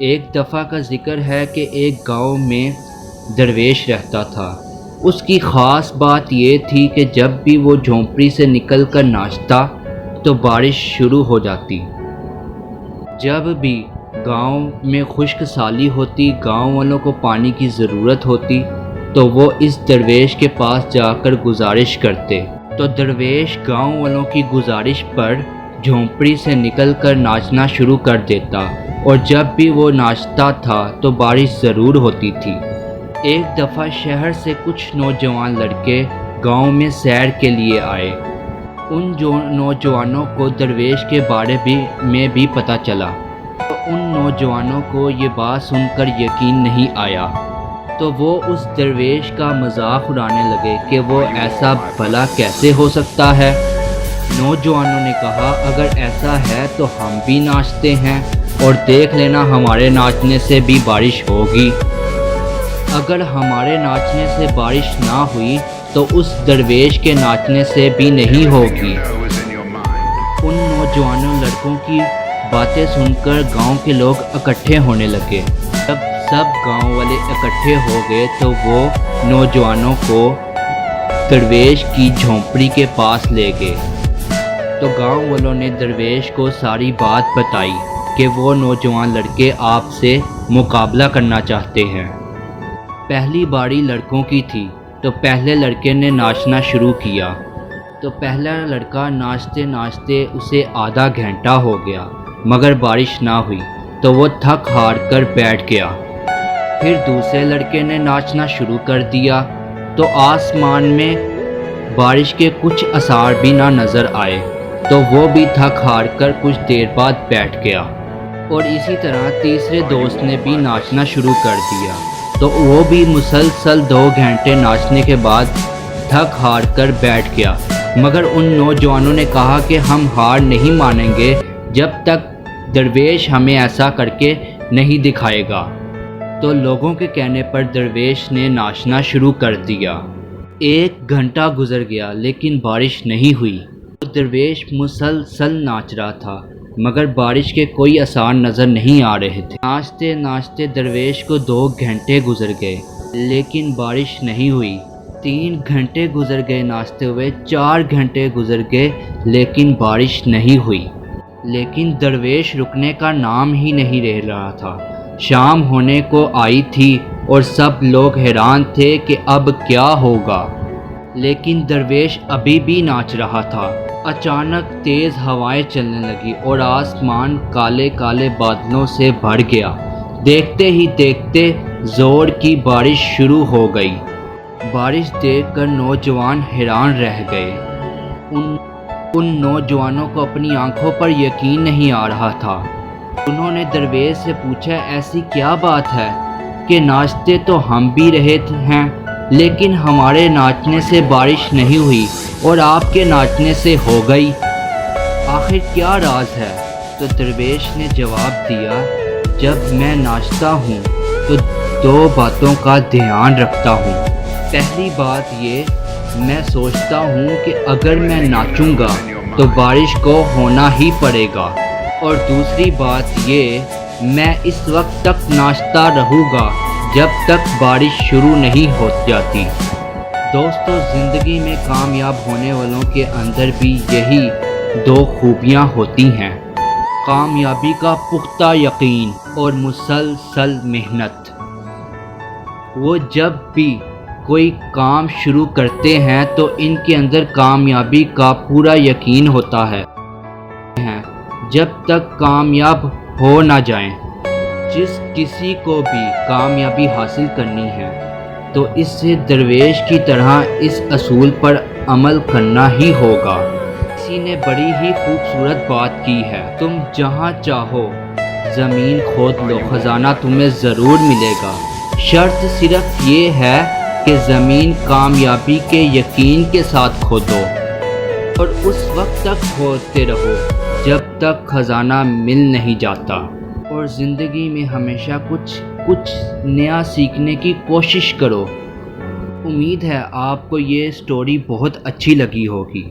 ایک دفعہ کا ذکر ہے کہ ایک گاؤں میں درویش رہتا تھا۔ اس کی خاص بات یہ تھی کہ جب بھی وہ جھونپڑی سے نکل کر ناچتا تو بارش شروع ہو جاتی۔ جب بھی گاؤں میں خشک سالی ہوتی، گاؤں والوں کو پانی کی ضرورت ہوتی تو وہ اس درویش کے پاس جا کر گزارش کرتے، تو درویش گاؤں والوں کی گزارش پر جھونپڑی سے نکل کر ناچنا شروع کر دیتا، اور جب بھی وہ ناچتا تھا تو بارش ضرور ہوتی تھی۔ ایک دفعہ شہر سے کچھ نوجوان لڑکے گاؤں میں سیر کے لیے آئے۔ ان نوجوانوں کو درویش کے بارے میں بھی پتہ چلا، تو ان نوجوانوں کو یہ بات سن کر یقین نہیں آیا، تو وہ اس درویش کا مذاق اڑانے لگے کہ وہ ایسا بھلا کیسے ہو سکتا ہے۔ نوجوانوں نے کہا، اگر ایسا ہے تو ہم بھی ناچتے ہیں اور دیکھ لینا ہمارے ناچنے سے بھی بارش ہوگی۔ اگر ہمارے ناچنے سے بارش نہ ہوئی تو اس درویش کے ناچنے سے بھی نہیں ہوگی۔ ان نوجوانوں لڑکوں کی باتیں سن کر گاؤں کے لوگ اکٹھے ہونے لگے۔ جب سب گاؤں والے اکٹھے ہو گئے تو وہ نوجوانوں کو درویش کی جھونپڑی کے پاس لے گئے، تو گاؤں والوں نے درویش کو ساری بات بتائی کہ وہ نوجوان لڑکے آپ سے مقابلہ کرنا چاہتے ہیں۔ پہلی باری لڑکوں کی تھی، تو پہلے لڑکے نے ناچنا شروع کیا، تو پہلا لڑکا ناچتے ناچتے اسے آدھا گھنٹہ ہو گیا مگر بارش نہ ہوئی، تو وہ تھک ہار کر بیٹھ گیا۔ پھر دوسرے لڑکے نے ناچنا شروع کر دیا، تو آسمان میں بارش کے کچھ آثار بھی نہ نظر آئے، تو وہ بھی تھک ہار کر کچھ دیر بعد بیٹھ گیا۔ اور اسی طرح تیسرے دوست نے بھی ناچنا شروع کر دیا، تو وہ بھی مسلسل 2 گھنٹے ناچنے کے بعد تھک ہار کر بیٹھ گیا، مگر ان نوجوانوں نے کہا کہ ہم ہار نہیں مانیں گے جب تک درویش ہمیں ایسا کر کے نہیں دکھائے گا۔ تو لوگوں کے کہنے پر درویش نے ناچنا شروع کر دیا۔ 1 گھنٹہ گزر گیا لیکن بارش نہیں ہوئی۔ درویش مسلسل ناچ رہا تھا مگر بارش کے کوئی آثار نظر نہیں آ رہے تھے۔ ناچتے ناچتے درویش کو 2 گھنٹے گزر گئے لیکن بارش نہیں ہوئی۔ 3 گھنٹے گزر گئے ناچتے ہوئے، 4 گھنٹے گزر گئے لیکن بارش نہیں ہوئی۔ لیکن درویش رکنے کا نام ہی نہیں لے رہا تھا۔ شام ہونے کو آئی تھی اور سب لوگ حیران تھے کہ اب کیا ہوگا، لیکن درویش ابھی بھی ناچ رہا تھا۔ اچانک تیز ہوائیں چلنے لگی اور آسمان کالے کالے بادلوں سے بھر گیا۔ دیکھتے ہی دیکھتے زور کی بارش شروع ہو گئی۔ بارش دیکھ کر نوجوان حیران رہ گئے۔ ان نوجوانوں کو اپنی آنکھوں پر یقین نہیں آ رہا تھا۔ انہوں نے درویش سے پوچھا، ایسی کیا بات ہے کہ ناچتے تو ہم بھی رہے ہیں لیکن ہمارے ناچنے سے بارش نہیں ہوئی اور آپ کے ناچنے سے ہو گئی؟ آخر کیا راز ہے؟ تو درویش نے جواب دیا، جب میں ناچتا ہوں تو 2 باتوں کا دھیان رکھتا ہوں۔ پہلی بات یہ، میں سوچتا ہوں کہ اگر میں ناچوں گا تو بارش کو ہونا ہی پڑے گا، اور دوسری بات یہ، میں اس وقت تک ناچتا رہوں گا جب تک بارش شروع نہیں ہو جاتی۔ دوستو، زندگی میں کامیاب ہونے والوں کے اندر بھی یہی 2 خوبیاں ہوتی ہیں: کامیابی کا پختہ یقین اور مسلسل محنت۔ وہ جب بھی کوئی کام شروع کرتے ہیں تو ان کے اندر کامیابی کا پورا یقین ہوتا ہے، جب تک کامیاب ہو نہ جائیں۔ جس کسی کو بھی کامیابی حاصل کرنی ہے تو اس سے درویش کی طرح اس اصول پر عمل کرنا ہی ہوگا۔ کسی نے بڑی ہی خوبصورت بات کی ہے، تم جہاں چاہو زمین کھود لو، خزانہ تمہیں ضرور ملے گا۔ شرط صرف یہ ہے کہ زمین کامیابی کے یقین کے ساتھ کھودو، اور اس وقت تک کھودتے رہو جب تک خزانہ مل نہیں جاتا۔ اور زندگی میں ہمیشہ کچھ نیا سیکھنے کی کوشش کرو۔ امید ہے آپ کو یہ سٹوری بہت اچھی لگی ہوگی۔